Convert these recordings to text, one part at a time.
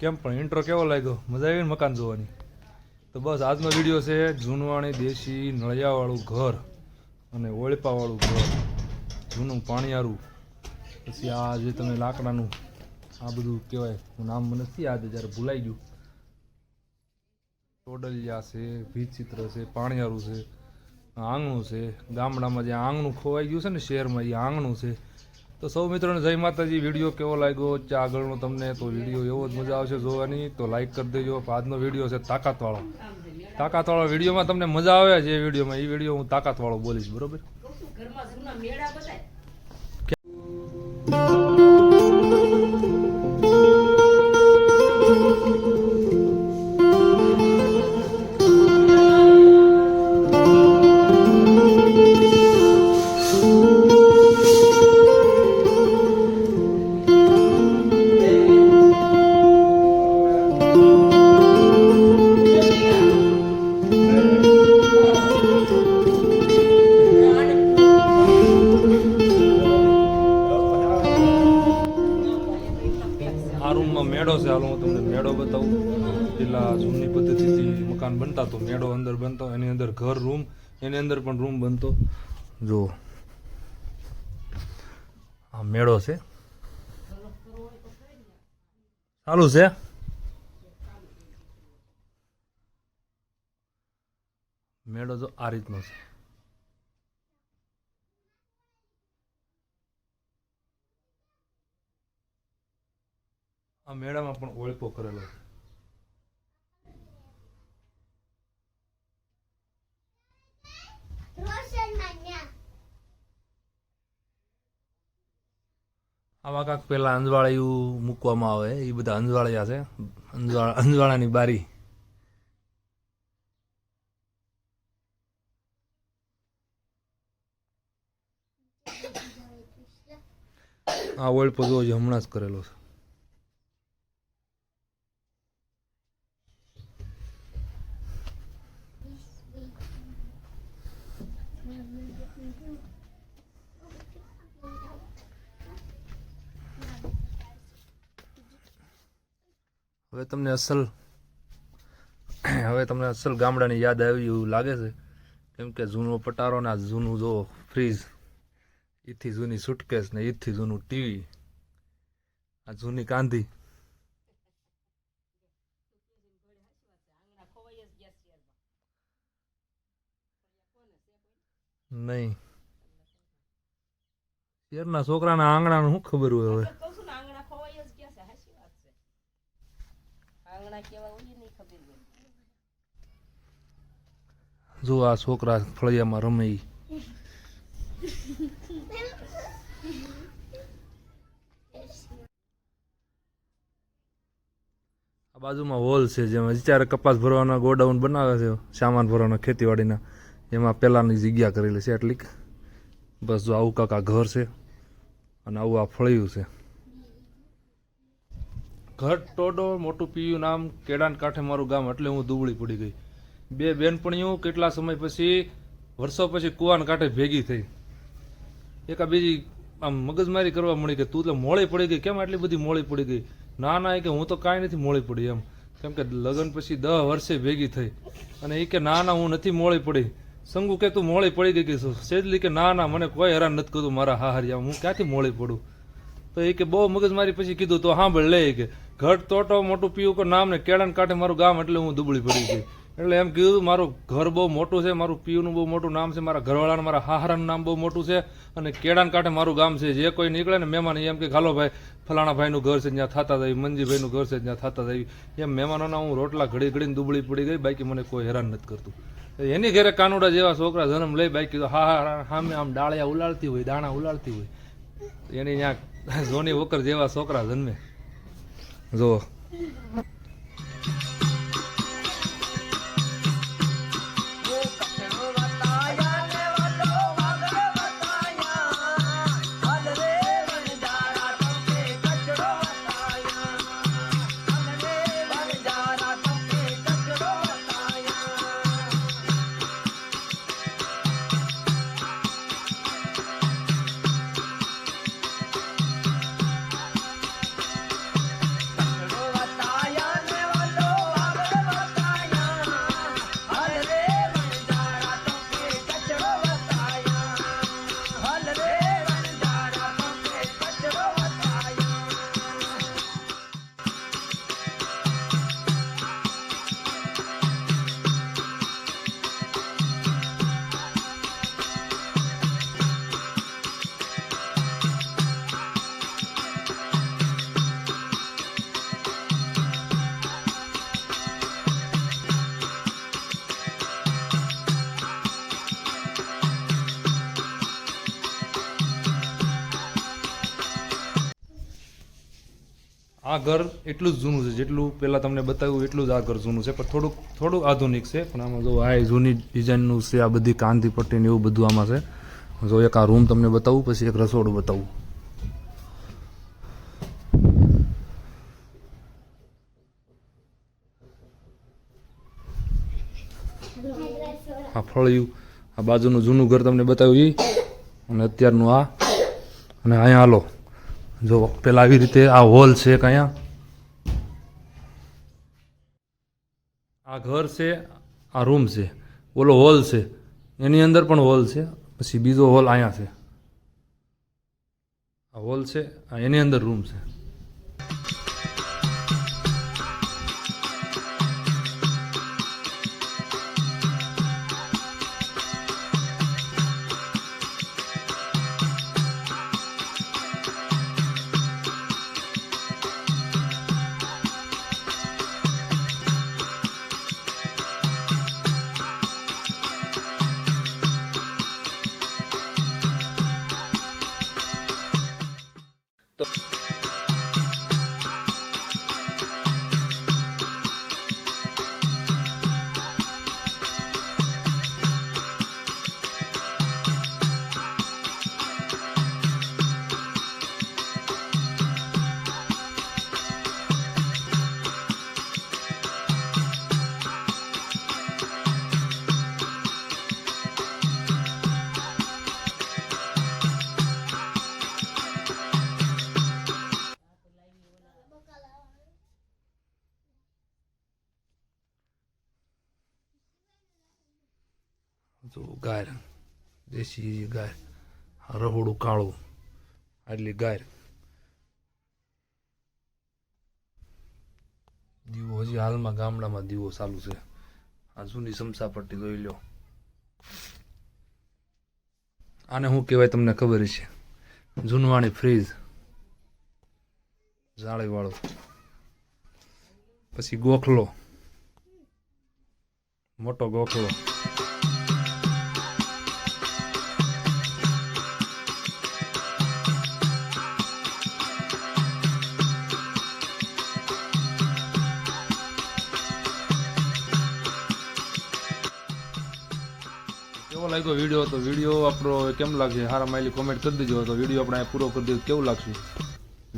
કેમ પણ ઇન્ટ્રો કેવો લાગ્યો? મજા આવી ને મકાન જોવાની? તો બસ આજનો વિડીયો છે જૂનવાણી દેશી નળિયાવાળું ઘર અને ઓળપાવાળું ઘર, જૂનું પાણીયારું, પછી આ જે તમે લાકડાનું આ બધું કહેવાય, હું નામ મને નથી યાદ, જ્યારે ભૂલાઈ ગયું. ટોડલિયા છે, ભીતચિત્ર છે, પાણીયારું છે, આંગણું છે. ગામડામાં જે આંગણું ખોવાઈ ગયું છે ને શહેરમાં, એ આંગણું છે. તો સૌ મિત્રોને જય માતાજી. વિડીયો કેવો લાગ્યો આગળનો તમને? તો વિડીયો એવો જ મજા આવશે જોવાની, તો લાઈક કરી દેજો. આજનો વિડીયો છે તાકાતવાળો વિડીયોમાં તમને મજા આવે જે વિડીયોમાં, એ વિડીયો હું તાકાતવાળો બોલીશ, બરોબર? આ રૂમમાં મેળો છે. હાલો હું તમને મેળો બતાવું. પેલા જૂની પદ્ધતિથી મકાન બનતા તો મેળો અંદર બનતો, એની અંદર ઘર રૂમ, એની અંદર પણ રૂમ બનતો. જો આ મેળો છે, ચાલુ છે. મેળો જો આ રીતનો છે. આ મેળામાં પણ ઓળપો કરેલો છે. આમાં કાંક પેલા અંજવાળિયું મૂકવામાં આવે, એ બધા અંજવાળિયા છે. અંજવાળાની બારી. આ ઓળપો જો હમણાં જ કરેલો છે. હવે તમને અસલ ગામડાની યાદ આવી એવું લાગે છે, કેમ કે જૂનો પટારો ને જૂનું જો ફ્રીજ, ઈથી જૂની સુટકેસ ને ઈથી જૂનું ટીવી, આ જૂની કાંધી. નહીં, શેરના છોકરાના આંગણાનું શું ખબર હોય હવે? જો આ છોકરા ફળિયામાં રમે. આ બાજુમાં હોલ છે, જેમાં અત્યારે કપાસ ભરવાના ગોડાઉન બનાવે છે, સામાન ભરવાના ખેતીવાડીના, એમાં પેલાની જગ્યા કરેલી છે એટલીક. બસ જો આવું કાંક આ ઘર છે અને આવું આ ફળિયું છે. ઘર ટોડો, મોટું પીયું નામ, કેડાન કાંઠે મારું ગામ, એટલે હું દુબળી પડી ગઈ. બે બેનપણીઓ કેટલા સમય પછી, વર્ષો પછી કુવાના કાંઠે ભેગી થઈ. એકા બીજી આમ મગજમારી કરવા મળી કે તું તો મોળી પડી ગઈ, કેમ આટલી બધી મોળી પડી ગઈ? ના ના, એ કે હું તો કાંઈ નથી મોળી પડી એમ, કેમ કે લગ્ન પછી 10 વર્ષે ભેગી થઈ. અને એ કે ના ના, હું નથી મોળી પડી. સંગુ કે તું મોળી પડી ગઈ કે સેજલી કે ના ના, મને કોઈ હેરાન નથી કરતું મારા હાહરિયા, હું ક્યાંથી મોળી પડું? તો એ કે બહુ મગજમારી પછી કીધું તો સાંભળ લે કે ઘટ ટોટો મોટું પીવું કો નામ ને કેળાન કાંઠે મારું ગામ, એટલે હું દુબળી પડી ગઈ. એટલે એમ કીધું મારું ઘર બહુ મોટું છે, મારું પીયુંનું બહુ મોટું નામ છે, મારા ઘરવાળાનું મારા હાહરાનું નામ બહુ મોટું છે, અને કેળાન કાંઠે મારું ગામ છે. જે કોઈ નીકળે ને મહેમાન એમ કે હાલો ભાઈ ફલાણા ભાઈનું ઘર છે ત્યાં થતા જાય, મંજીભાઈનું ઘર છે ત્યાં થતા જાય. એમ મહેમાનોના હું રોટલા ઘડી ઘડીને દુબળી પડી ગઈ, બાકી મને કોઈ હેરાન નથી કરતું. એની ઘરે કાનુડા જેવા છોકરા જન્મ લઈ, બાકી તો હા સામે આમ ડાળિયા ઉલાળતી હોય, દાણા ઉલાળતી હોય, એની ત્યાં જોની વોકર જેવા છોકરા જન્મે. જો આ ઘર એટલું જ જૂનું છે, જેટલું પહેલાં તમને બતાવ્યું એટલું જ આ ઘર જૂનું છે, પણ થોડુંક આધુનિક છે. પણ આમાં જો આ જૂની ડિઝાઇનનું છે, આ બધી કાંધી પટ્ટી ને એવું બધું આમાં છે. જો એક આ રૂમ તમને બતાવું, પછી એક રસોડું બતાવું. આ ફળિયું, આ બાજુનું જૂનું ઘર તમને બતાવ્યું એ, અને અત્યારનું આ. અને અહીંયા હાલો જો પેલા આવી રીતે આ હોલ છે, એક અહીંયા આ ઘર છે, આ રૂમ છે, ઓલો હોલ છે, એની અંદર પણ હોલ છે, પછી બીજો હોલ અહીંયા છે. આ હોલ છે, એની અંદર રૂમ છે. જો ગાય, દેશી ગાય, રહોડું કાળું, આટલી ગાય. દીવો હજી હાલમાં ગામડામાં દીવો ચાલુ છે. આ જૂની સમસાપટ્ટી જોઈ લો. આને શું કહેવાય તમને ખબર છે? જૂનવાણી ફ્રીજ, જાળી વાળો. પછી ગોખલો, મોટો ગોખલો. કેવો લાગ્યો વિડીયો? તો વિડીયો આપણો કેમ લાગે સારા માયલી કોમેન્ટ કરી દેજો. તો વિડીયો આપણે પૂરો કરી દઈએ કેવું લાગશે?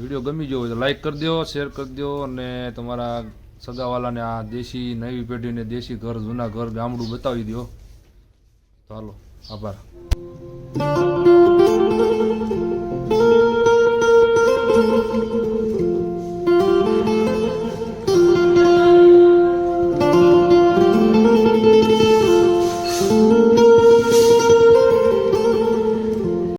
વિડીયો ગમી ગયો હોય તો લાઈક કરી દો, શેર કરી દો, અને તમારા સગાવાલાને આ દેશી નવી પેઢીને દેશી ઘર, જૂના ઘર, ગામડું બતાવી દો. તો હાલો, આભાર.